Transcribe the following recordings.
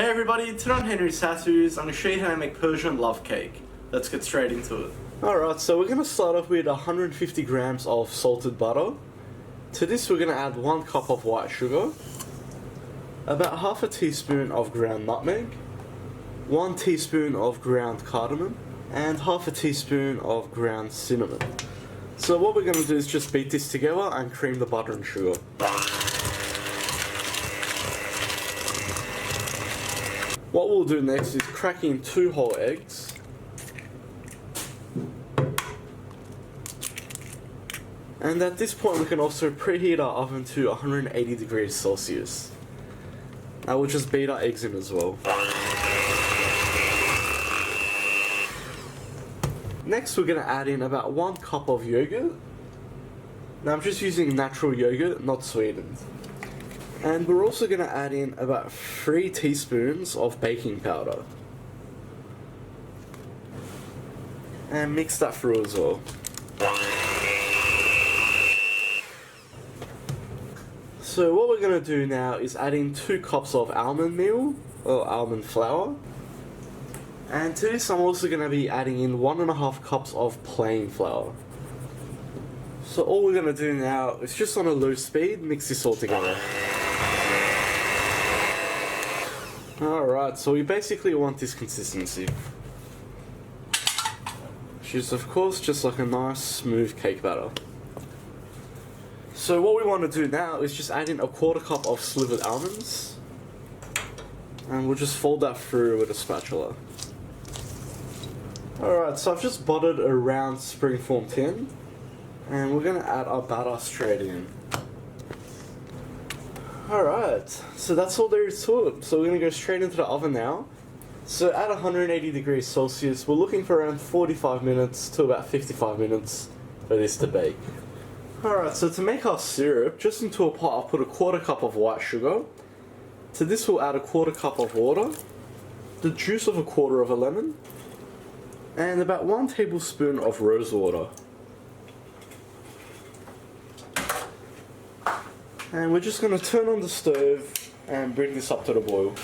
Hey everybody, today on Henry's House Reviews, I'm going to show you how to make Persian love cake. Let's get straight into it. Alright, so we're going to start off with 150 grams of salted butter. To this we're going to add 1 cup of white sugar, about half a teaspoon of ground nutmeg, 1 teaspoon of ground cardamom, and half a teaspoon of ground cinnamon. So what we're going to do is just beat this together and cream the butter and sugar. What we'll do next is crack in 2 whole eggs. And at this point we can also preheat our oven to 180 degrees Celsius. Now we'll just beat our eggs in as well. Next we're going to add in about 1 cup of yogurt. Now I'm just using natural yogurt, not sweetened. And we're also going to add in about 3 teaspoons of baking powder. And mix that through as well. So what we're going to do now is add in 2 cups of almond meal, or almond flour. And to this I'm also going to be adding in 1.5 cups of plain flour. So all we're going to do now is just on a low speed, mix this all together. Alright, so we basically want this consistency. Which is of course just like a nice smooth cake batter. So what we want to do now is just add in 1/4 cup of slivered almonds. And we'll just fold that through with a spatula. Alright, so I've just buttered a round springform tin. And we're going to add our batter straight in. Alright, so that's all there is to it. So we're going to go straight into the oven now. So at 180 degrees Celsius, we're looking for around 45 minutes to about 55 minutes for this to bake. Alright, so to make our syrup, just into a pot I'll put 1/4 cup of white sugar. To this we'll add 1/4 cup of water, the juice of 1/4 of a lemon, and about 1 tablespoon of rose water. And we're just going to turn on the stove and bring this up to the boil.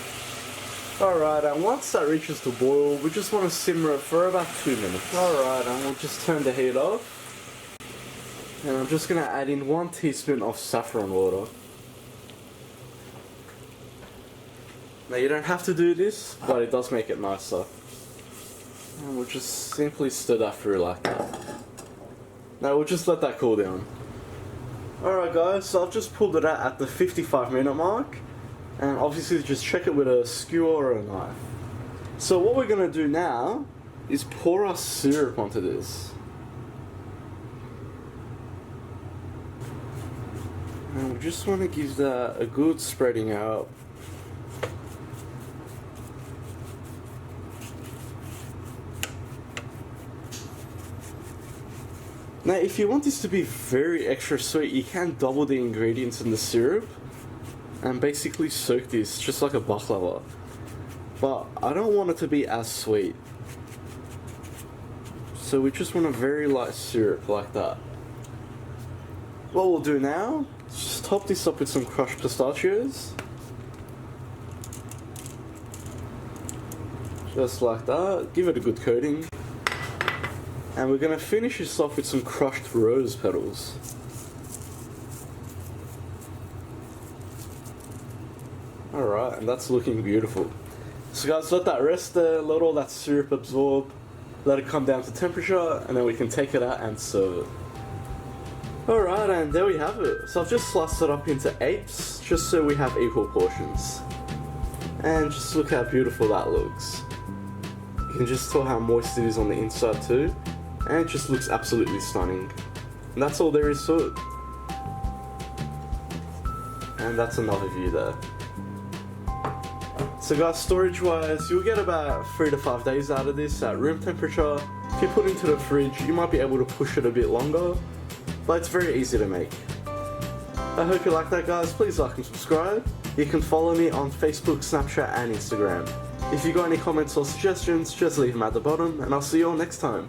Alright, and once that reaches the boil, we just want to simmer it for about 2 minutes. Alright, and we'll just turn the heat off. And I'm just going to add in 1 teaspoon of saffron water. Now you don't have to do this, but it does make it nicer. And we'll just simply stir that through like that. Now we'll just let that cool down. Alright guys, so I've just pulled it out at the 55-minute mark, and obviously just check it with a skewer or a knife. So what we're going to do now is pour our syrup onto this. And we just want to give that a good spreading out. Now if you want this to be very extra sweet, you can double the ingredients in the syrup and basically soak this just like a baklava. But I don't want it to be as sweet. So we just want a very light syrup like that. What we'll do now is just top this up with some crushed pistachios. Just like that, give it a good coating. And we're going to finish this off with some crushed rose petals. Alright, and that's looking beautiful. So guys, let that rest there, let all that syrup absorb, let it come down to temperature, and then we can take it out and serve it. Alright, and there we have it. So I've just sliced it up into 8s, just so we have equal portions. And just look how beautiful that looks. You can just tell how moist it is on the inside too. And it just looks absolutely stunning. And that's all there is to it. And that's another view there. So guys, storage wise, you'll get about 3 to 5 days out of this at room temperature. If you put it into the fridge, you might be able to push it a bit longer. But it's very easy to make. I hope you like that guys, please like and subscribe. You can follow me on Facebook, Snapchat and Instagram. If you got any comments or suggestions, just leave them at the bottom and I'll see you all next time.